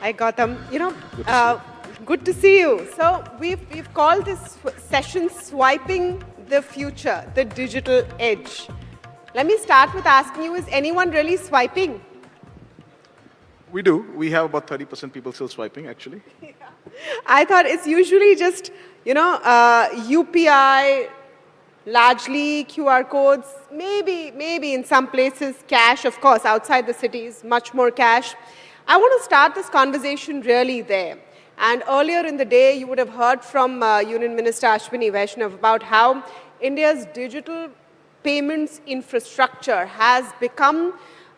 Hi, Gautam. Good to see you. Good to see you. So we've called this session Swiping the Future, the Digital Edge. Let me start with asking you, is anyone really swiping? We do. We have about 30% people still swiping, actually. I thought it's usually just, UPI, largely QR codes, maybe in some places cash, of course, outside the cities, much more cash. I want to start this conversation really there. And earlier in the day, you would have heard from Union Minister Ashwini Vaishnav about how India's digital payments infrastructure has become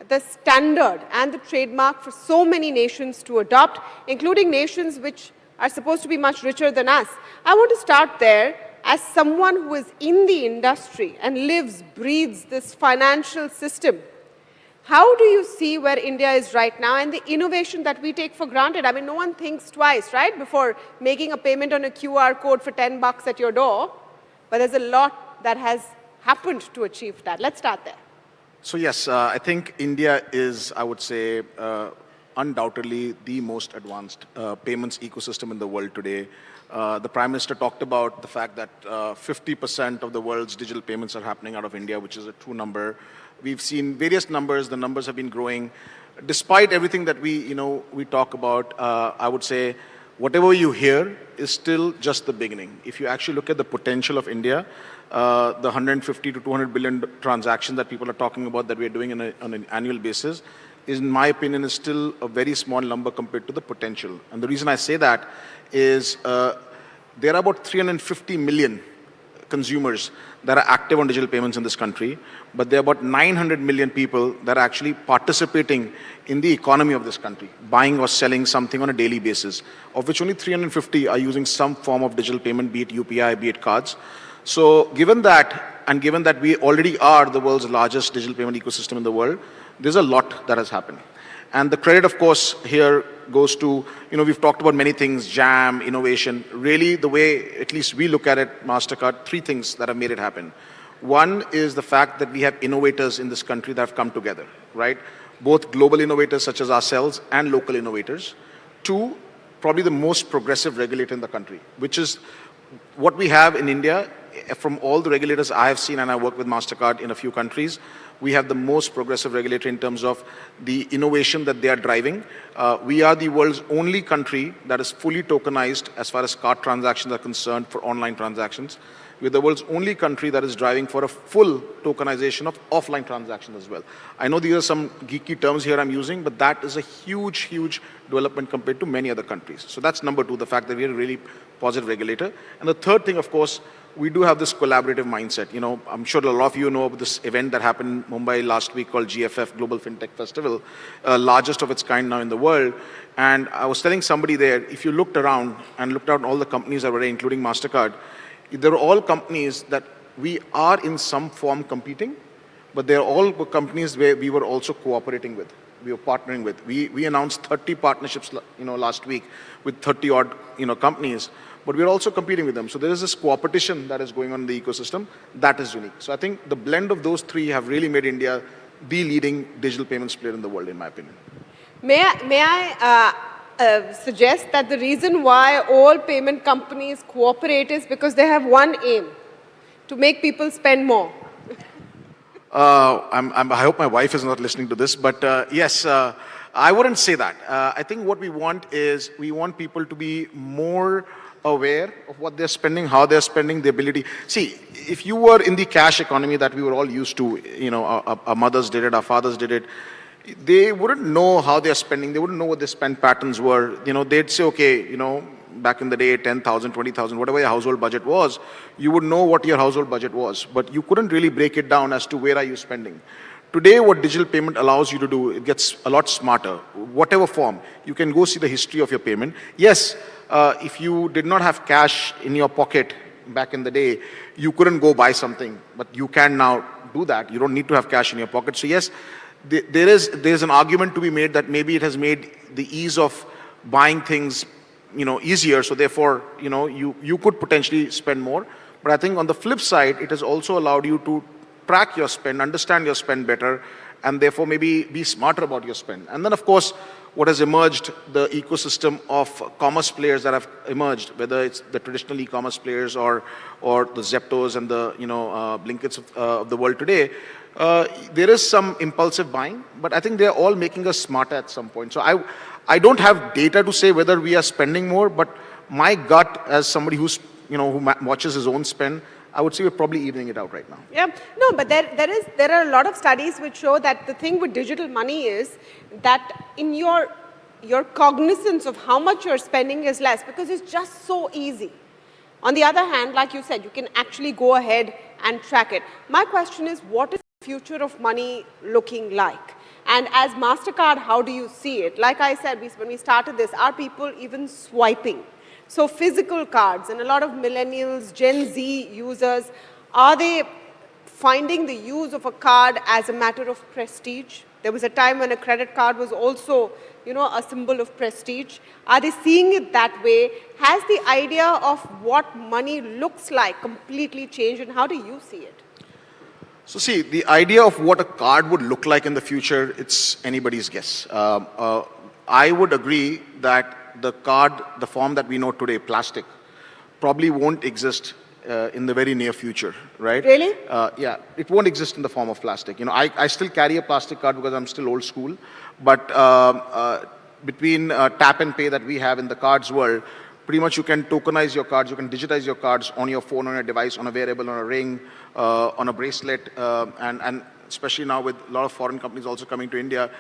the standard and the trademark for so many nations to adopt, including nations which are supposed to be much richer than us. I want to start there as someone who is in the industry and lives, breathes this financial system. How do you see where India is right now and the innovation that we take for granted? I mean, no one thinks twice, right, before making a payment on a QR code for $10 at your door. But there's a lot that has happened to achieve that. Let's start there. So yes, I think India is, I would say, undoubtedly the most advanced payments ecosystem in the world today. The Prime Minister talked about the fact that 50% of the world's digital payments are happening out of India, which is a true number. We've seen various numbers. The numbers have been growing. Despite everything that we talk about, I would say whatever you hear is still just the beginning. If you actually look at the potential of India, the 150 to 200 billion transactions that people are talking about that we're doing on an annual basis, in my opinion, is still a very small number compared to the potential. And the reason I say that is there are about 350 million consumers that are active on digital payments in this country, but there are about 900 million people that are actually participating in the economy of this country, buying or selling something on a daily basis, of which only 350 are using some form of digital payment, be it UPI, be it cards. So given that, and given that we already are the world's largest digital payment ecosystem in the world, there's a lot that has happened. And the credit, of course, here goes to, we've talked about many things, jam, innovation. Really, the way, at least we look at it, Mastercard, three things that have made it happen. One is the fact that we have innovators in this country that have come together, right? Both global innovators such as ourselves and local innovators. Two, probably the most progressive regulator in the country, which is what we have in India. From all the regulators I have seen, and I work with Mastercard in a few countries, we have the most progressive regulator in terms of the innovation that they are driving. We are the world's only country that is fully tokenized as far as card transactions are concerned for online transactions. We're the world's only country that is driving for a full tokenization of offline transactions as well. I know these are some geeky terms here I'm using, but that is a huge, huge development compared to many other countries. So that's number two, the fact that we're a really positive regulator. And the third thing, of course, we do have this collaborative mindset. I'm sure a lot of you know about this event that happened in Mumbai last week called GFF, Global FinTech Festival, largest of its kind now in the world. And I was telling somebody there, if you looked around and looked at all the companies that were there, including Mastercard, they're all companies that we are in some form competing, but they're all companies where we were also cooperating with. We were partnering with. We announced 30 partnerships, last week with 30 odd, companies, but we're also competing with them. So there is this cooperation that is going on in the ecosystem that is unique. So I think the blend of those three have really made India the leading digital payments player in the world, in my opinion. May I suggest that the reason why all payment companies cooperate is because they have one aim, to make people spend more. I hope my wife is not listening to this, but yes, I wouldn't say that. I think what we want is we want people to be more aware of what they're spending, how they're spending, the ability. See, if you were in the cash economy that we were all used to, our mothers did it, our fathers did it, they wouldn't know how they're spending. They wouldn't know what their spend patterns were. They'd say, okay, back in the day, 10,000, 20,000, whatever your household budget was, you would know what your household budget was, but you couldn't really break it down as to where are you spending. Today, what digital payment allows you to do, it gets a lot smarter. Whatever form, you can go see the history of your payment. Yes, if you did not have cash in your pocket back in the day, you couldn't go buy something, but you can now do that. You don't need to have cash in your pocket. So yes, there's an argument to be made that maybe it has made the ease of buying things, easier. So therefore, you could potentially spend more. But I think on the flip side, it has also allowed you to track your spend, understand your spend better, and therefore maybe be smarter about your spend. And then, of course, what has emerged, the ecosystem of commerce players that have emerged, whether it's the traditional e-commerce players or the Zeptos and the Blinkits of the world today, there is some impulsive buying, but I think they're all making us smarter at some point. So I don't have data to say whether we are spending more, but my gut, as somebody who's who watches his own spend, I would say we're probably evening it out right now. Yeah, no, but there are a lot of studies which show that the thing with digital money is that in your cognizance of how much you're spending is less because it's just so easy. On the other hand, like you said, you can actually go ahead and track it. My question is, what is the future of money looking like? And as Mastercard, how do you see it? Like I said, when we started this, are people even swiping? So physical cards, and a lot of millennials, Gen Z users, are they finding the use of a card as a matter of prestige? There was a time when a credit card was also, a symbol of prestige. Are they seeing it that way? Has the idea of what money looks like completely changed, and how do you see it? So see, the idea of what a card would look like in the future, it's anybody's guess. I would agree that the card, the form that we know today, plastic, probably won't exist in the very near future, right? Really? Yeah, it won't exist in the form of plastic. I still carry a plastic card because I'm still old school, but between tap and pay that we have in the cards world, pretty much you can tokenize your cards, you can digitize your cards on your phone, on your device, on a wearable, on a ring, on a bracelet, and especially now with a lot of foreign companies also coming to India,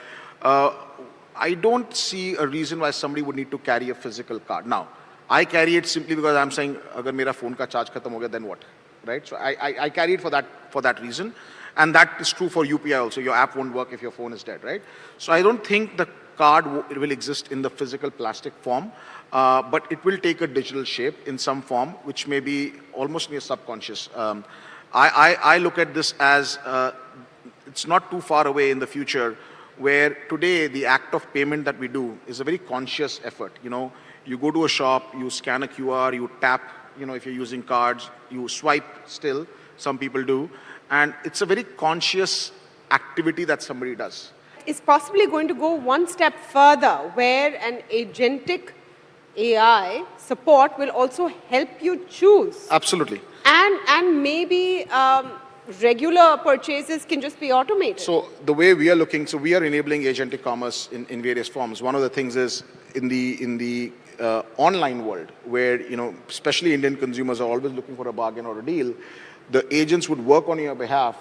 I don't see a reason why somebody would need to carry a physical card. Now, I carry it simply because I'm saying, agar mera phone ka charge khatam ho gaya, then what? Right? So I carry it for that reason. And that is true for UPI also. Your app won't work if your phone is dead, right? So I don't think the card will exist in the physical plastic form, but it will take a digital shape in some form, which may be almost near subconscious. I look at this as it's not too far away in the future, where today the act of payment that we do is a very conscious effort. You go to a shop, you scan a QR, you tap, if you're using cards, you swipe still, some people do, and it's a very conscious activity that somebody does. Is possibly going to go one step further, where an agentic AI support will also help you choose. Absolutely. And maybe regular purchases can just be automated. So the way we are looking, so we are enabling agentic commerce in various forms. One of the things is in the online world, where especially Indian consumers are always looking for a bargain or a deal. The agents would work on your behalf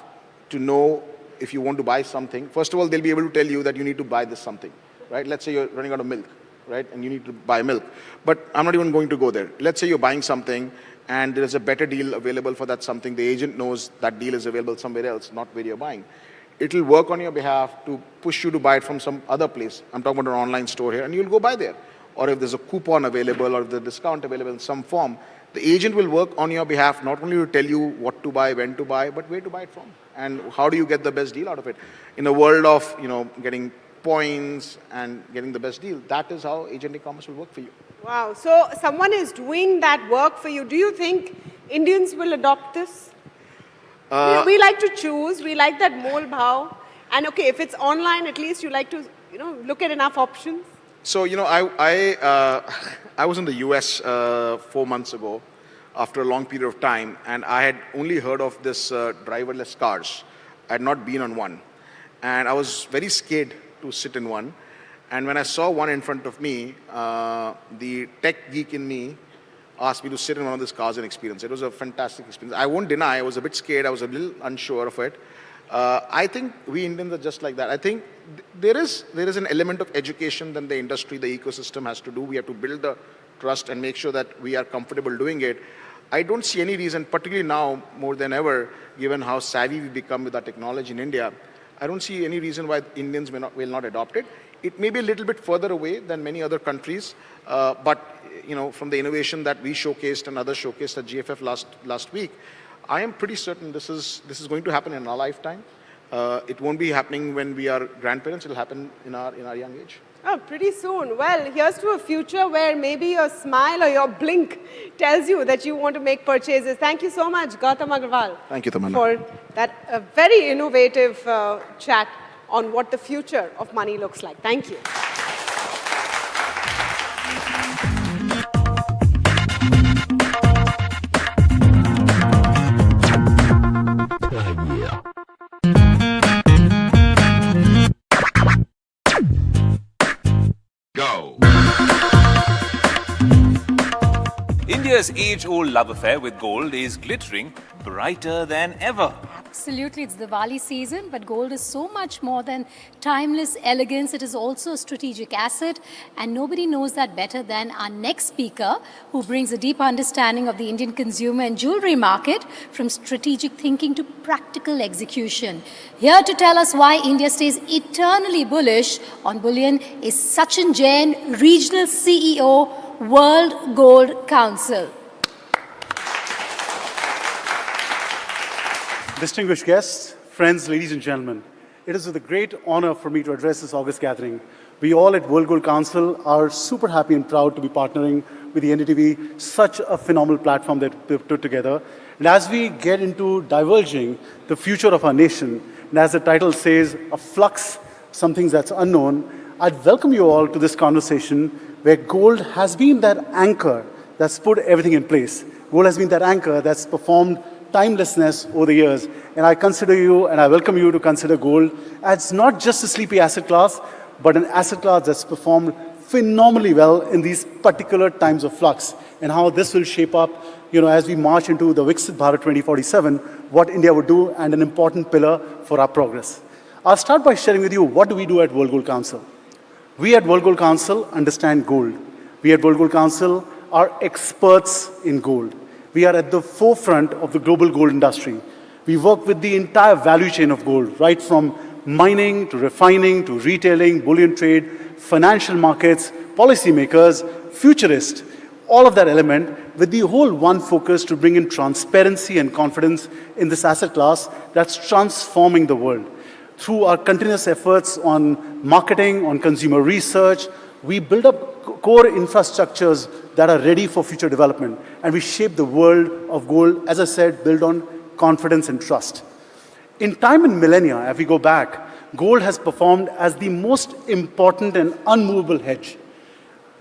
to know if you want to buy something. First of all, they'll be able to tell you that you need to buy this something, right? Let's say you're running out of milk, right? And you need to buy milk. But I'm not even going to go there. Let's say you're buying something and there is a better deal available for that something. The agent knows that deal is available somewhere else, not where you're buying. It'll work on your behalf to push you to buy it from some other place. I'm talking about an online store here, and you'll go buy there. Or if there's a coupon available or the discount available in some form, the agent will work on your behalf, not only to tell you what to buy, when to buy, but where to buy it from. And how do you get the best deal out of it? In a world of, getting points and getting the best deal, that is how agentic commerce will work for you. Wow. So someone is doing that work for you. Do you think Indians will adopt this? We like to choose. We like that mole bhav. And okay, if it's online, at least you like to, look at enough options. So, I was in the US 4 months ago after a long period of time, and I had only heard of this driverless cars. I had not been on one. And I was very scared to sit in one. And when I saw one in front of me, the tech geek in me asked me to sit in one of these cars and experience it. It was a fantastic experience. I won't deny, I was a bit scared. I was a little unsure of it. I think we Indians are just like that. I think there is an element of education that the industry, the ecosystem has to do. We have to build the trust and make sure that we are comfortable doing it. I don't see any reason, particularly now more than ever, given how savvy we've become with our technology in India, I don't see any reason why Indians will not adopt it. It may be a little bit further away than many other countries, but from the innovation that we showcased and others showcased at GFF last week, I am pretty certain this is going to happen in our lifetime. It won't be happening when we are grandparents. It'll happen in our young age. Oh, pretty soon. Well, here's to a future where maybe your smile or your blink tells you that you want to make purchases. Thank you so much, Gautam Aggarwal. Thank you, Tamanna. For that very innovative chat on what the future of money looks like. Thank you. India's age-old love affair with gold is glittering brighter than ever. Absolutely, it's Diwali season, but gold is so much more than timeless elegance. It is also a strategic asset, and nobody knows that better than our next speaker, who brings a deep understanding of the Indian consumer and jewelry market from strategic thinking to practical execution. Here to tell us why India stays eternally bullish on bullion is Sachin Jain, Regional CEO, World Gold Council. Distinguished guests, friends, ladies and gentlemen, it is with a great honor for me to address this August gathering. We all at World Gold Council are super happy and proud to be partnering with the NDTV, such a phenomenal platform that we've put together. And as we get into divulging the future of our nation, and as the title says, a flux, something that's unknown, I'd welcome you all to this conversation where gold has been that anchor that's put everything in place. Gold has been that anchor that's performed timelessness over the years. And I consider you, and I welcome you to consider gold as not just a sleepy asset class, but an asset class that's performed phenomenally well in these particular times of flux, and how this will shape up, as we march into the Viksit Bharat 2047, what India would do, and an important pillar for our progress. I'll start by sharing with you what do we do at World Gold Council. We at World Gold Council understand gold. We at World Gold Council are experts in gold. We are at the forefront of the global gold industry. We work with the entire value chain of gold, right from mining to refining to retailing, bullion trade, financial markets, policymakers, futurists, all of that element with the whole one focus to bring in transparency and confidence in this asset class that's transforming the world. Through our continuous efforts on marketing, on consumer research, we build up core infrastructures that are ready for future development. And we shape the world of gold, as I said, built on confidence and trust. In time and millennia, as we go back, gold has performed as the most important and unmovable hedge.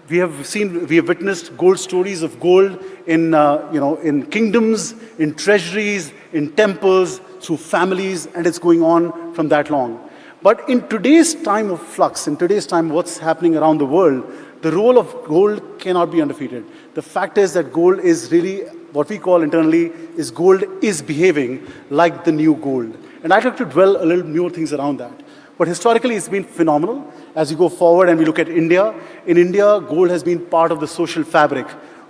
We have witnessed gold stories of gold in kingdoms, in treasuries, in temples, through families, and it's going on from that long. But in today's time of flux, in today's time, what's happening around the world, the role of gold cannot be undefeated. The fact is that gold is really, what we call internally, is gold is behaving like the new gold. And I'd like to dwell a little more things around that. But historically, it's been phenomenal. As you go forward and we look at India, in India, gold has been part of the social fabric.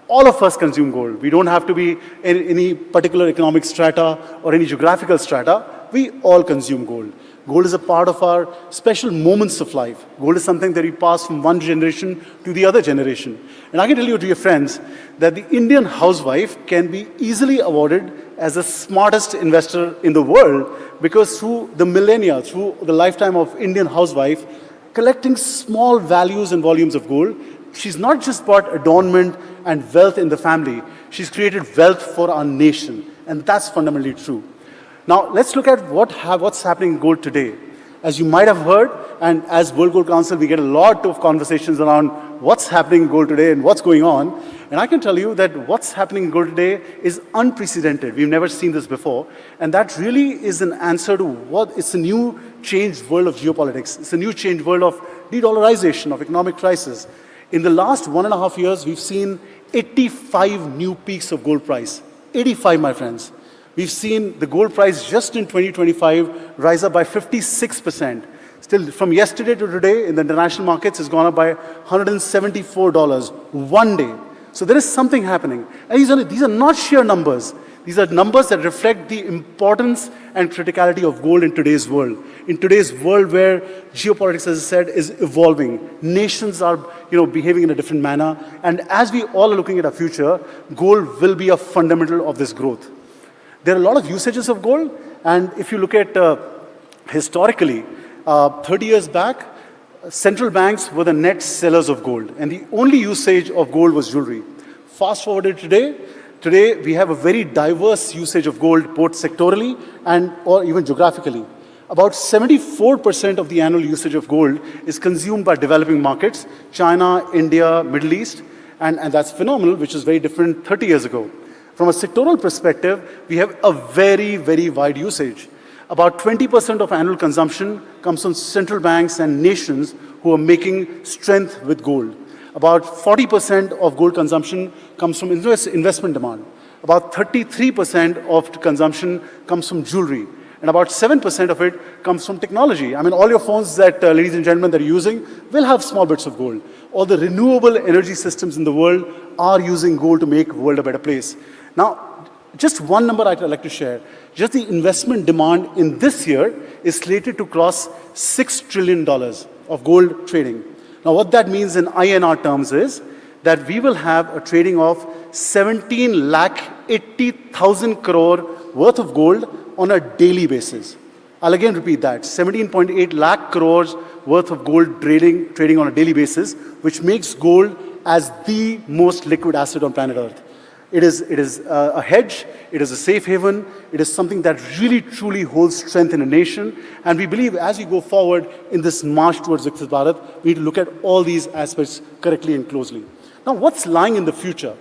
All of us consume gold. We don't have to be in any particular economic strata or any geographical strata. We all consume gold. Gold is a part of our special moments of life. Gold is something that we pass from one generation to the other generation. And I can tell you, dear friends, that the Indian housewife can be easily awarded as the smartest investor in the world because through the millennia, through the lifetime of Indian housewife, collecting small values and volumes of gold, she's not just brought adornment and wealth in the family, she's created wealth for our nation. And that's fundamentally true. Now, let's look at what's happening in gold today. As you might have heard, and as World Gold Council, we get a lot of conversations around what's happening in gold today and what's going on. And I can tell you that what's happening in gold today is unprecedented. We've never seen this before. And that really is an answer to it's a new changed world of geopolitics. It's a new changed world of de-dollarization, of economic crisis. In the last 1.5 years, we've seen 85 new peaks of gold price. 85, my friends. We've seen the gold price just in 2025 rise up by 56%. Still, from yesterday to today, in the international markets, it's gone up by $174 one day. So there is something happening. And these are not sheer numbers. These are numbers that reflect the importance and criticality of gold in today's world. In today's world where geopolitics, as I said, is evolving. Nations are behaving in a different manner. And as we all are looking at our future, gold will be a fundamental of this growth. There are a lot of usages of gold, and if you look at historically, 30 years back, central banks were the net sellers of gold, and the only usage of gold was jewelry. Fast forwarded today we have a very diverse usage of gold, both sectorally or even geographically. About 74% of the annual usage of gold is consumed by developing markets, China, India, Middle East, and that's phenomenal, which is very different 30 years ago. From a sectoral perspective, we have a very, very wide usage. About 20% of annual consumption comes from central banks and nations who are making strength with gold. about 40% of gold consumption comes from investment demand. About 33% of consumption comes from jewelry. And about 7% of it comes from technology. I mean, all your phones that, ladies and gentlemen, that are using will have small bits of gold. All the renewable energy systems in the world are using gold to make the world a better place. Now, just one number I'd like to share. Just the investment demand in this year is slated to cross $6 trillion of gold trading. Now, what that means in INR terms is that we will have a trading of 17,80,000 crore worth of gold on a daily basis. I'll again repeat that, 17.8 lakh crores worth of gold trading on a daily basis, which makes gold as the most liquid asset on planet Earth. It is a hedge, it is a safe haven, it is something that really truly holds strength in a nation, and we believe as we go forward in this march towards Viksit Bharat, we need to look at all these aspects correctly and closely. Now, what's lying in the future?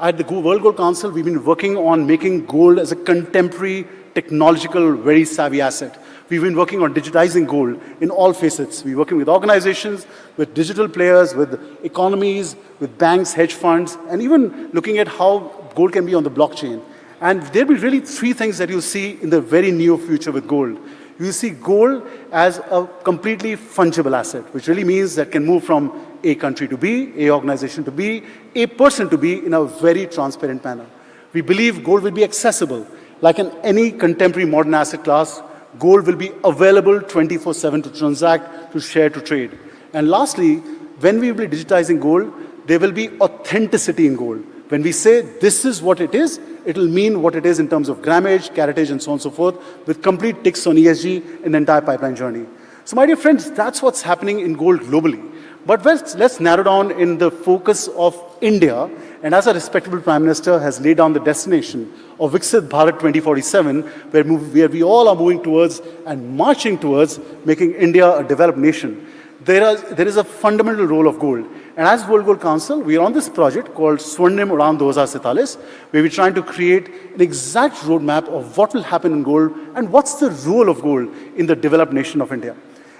At the World Gold Council, we've been working on making gold as a contemporary, technological, very savvy asset. We've been working on digitizing gold in all facets. We're working with organizations, with digital players, with economies, with banks, hedge funds, and even looking at how gold can be on the blockchain. And there'll be really three things that you'll see in the very near future with gold. You'll see gold as a completely fungible asset, which really means that can move from A country to B, A organization to B, A person to B in a very transparent manner. We believe gold will be accessible. Like in any contemporary modern asset class, gold will be available 24/7 to transact, to share, to trade. And lastly, when we will be digitizing gold, there will be authenticity in gold. When we say this is what it is, it will mean what it is in terms of grammage, caratage, and so on and so forth, with complete ticks on ESG in the entire pipeline journey. So my dear friends, that's what's happening in gold globally. But let's narrow down in the focus of India, and as a respectable Prime Minister has laid down the destination of Viksit Bharat 2047, where we all are moving towards and marching towards making India a developed nation. There is a fundamental role of gold. And as World Gold Council, we are on this project called Swarnim Udan 2047, where we're trying to create an exact roadmap of what will happen in gold and what's the role of gold in the developed nation of India.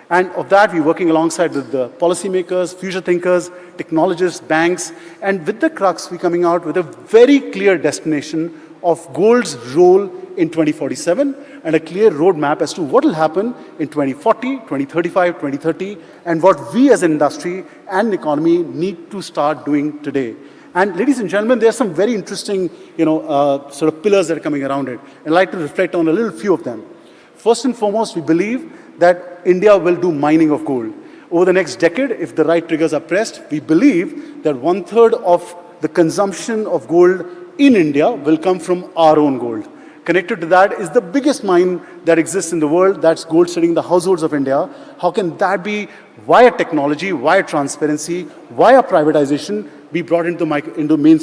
And of that, we're working alongside with the policymakers, future thinkers, technologists, banks, and with the crux, we're coming out with a very clear destination of gold's role in 2047 and a clear roadmap as to what will happen in 2040, 2035, 2030, and what we as an industry and economy need to start doing today. And ladies and gentlemen, there are some very interesting, sort of pillars that are coming around it. And I'd like to reflect on a little few of them. First and foremost, we believe that India will do mining of gold. Over the next decade, if the right triggers are pressed, we believe that 1/3 of the consumption of gold in India will come from our own gold. Connected to that is the biggest mine that exists in the world, that's gold sitting in the households of India. How can that be, via technology, via transparency, via privatization, be brought into the main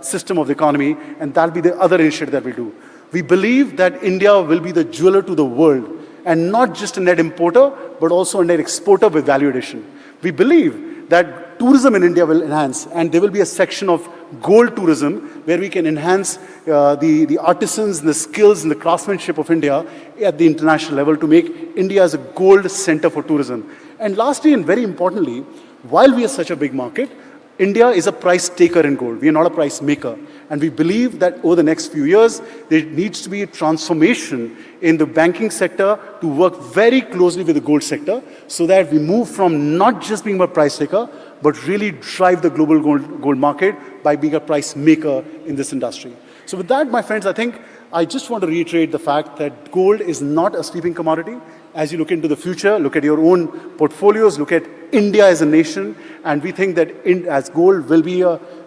system of the economy, and that'll be the other initiative that we do. We believe that India will be the jeweler to the world, and not just a net importer, but also a net exporter with value addition. We believe that tourism in India will enhance, and there will be a section of gold tourism where we can enhance the artisans, the skills, and the craftsmanship of India at the international level to make India as a gold center for tourism. And lastly, and very importantly, while we are such a big market, India is a price taker in gold. We are not a price maker. And we believe that over the next few years, there needs to be a transformation in the banking sector to work very closely with the gold sector so that we move from not just being a price taker, but really drive the global gold market by being a price maker in this industry. So with that, my friends, I think I just want to reiterate the fact that gold is not a sleeping commodity. As you look into the future, look at your own portfolios, look at India as a nation, and we think that as gold will be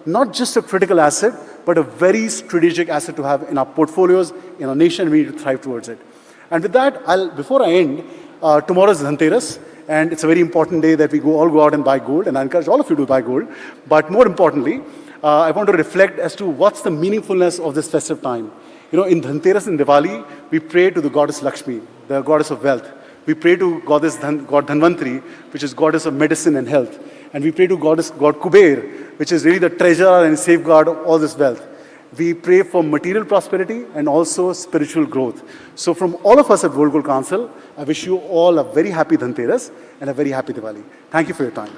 not just a critical asset, but a very strategic asset to have in our portfolios, in our nation, and we need to thrive towards it. And with that, before I end, tomorrow is Dhanteras, and it's a very important day that we all go out and buy gold, and I encourage all of you to buy gold. But more importantly, I want to reflect as to what's the meaningfulness of this festive time. In Dhanteras and Diwali, we pray to the goddess Lakshmi, the goddess of wealth. We pray to God Dhanvantri, which is goddess of medicine and health. And we pray to God Kuber, which is really the treasurer and safeguard of all this wealth. We pray for material prosperity and also spiritual growth. So from all of us at World Gold Council, I wish you all a very happy Dhanteras and a very happy Diwali. Thank you for your time.